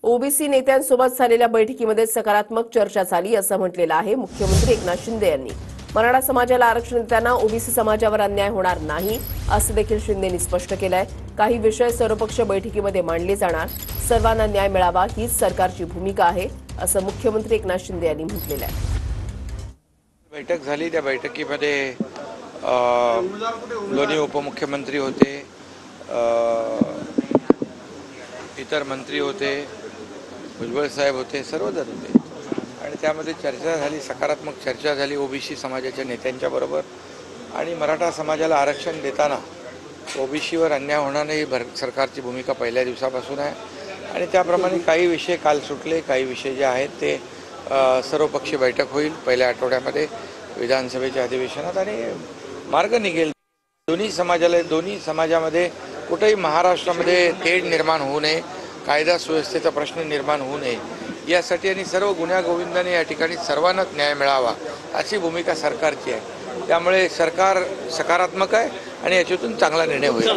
OBC नेत्यांसोबत झालेल्या बैठकीमध्ये सकारात्मक चर्चा झाली असं म्हटलेलं आहे मुख्यमंत्री एकनाथ शिंदे यांनी। मराठा समाजाला आरक्षण देताना ओबीसी समाजावर अन्याय होणार नाही असं देखील शिंदेंनी स्पष्ट केलंय। काही विषय सर्वपक्षीय बैठकीमध्ये मांडले जाणार, सर्वांना न्याय मिळावा हीच सरकारची भूमिका आहे असं मुख्यमंत्री एकनाथ शिंदे यांनी म्हटलेलं आहे। बैठक झाली, त्या बैठकीमध्ये दोन्ही उपमुख्यमंत्री होते, इतर मंत्री होते, भुजबळ साहेब होते, सर्वजण होते आणि त्यामध्ये चर्चा झाली, सकारात्मक चर्चा झाली ओबीसी समाजाच्या नेत्यांच्या बरोबर। आणि मराठा समाजाला आरक्षण देताना ओबीसीवर अन्याय होणार नाही ही सरकारची भूमिका पहिल्या दिवसापासून आहे आणि त्याप्रमाणे काही विषय काल सुटले, काही विषय जे आहेत ते सर्वपक्षीय बैठक होईल पहिल्या आठवड्यामध्ये विधानसभेच्या अधिवेशनात आणि मार्ग निघेल। दोन्ही समाजामध्ये कुठेही महाराष्ट्रामध्ये तेढ निर्माण होऊ नये, कायदा सुव्यवस्थेचा प्रश्न निर्माण होऊ नये यासाठी आणि सर्व गुण्यागोविंदाने या ठिकाणी सर्वांनाच न्याय मिळावा अशी भूमिका सरकारची आहे। त्यामुळे सरकार सकारात्मक आहे आणि याच्यातून चांगला निर्णय होईल।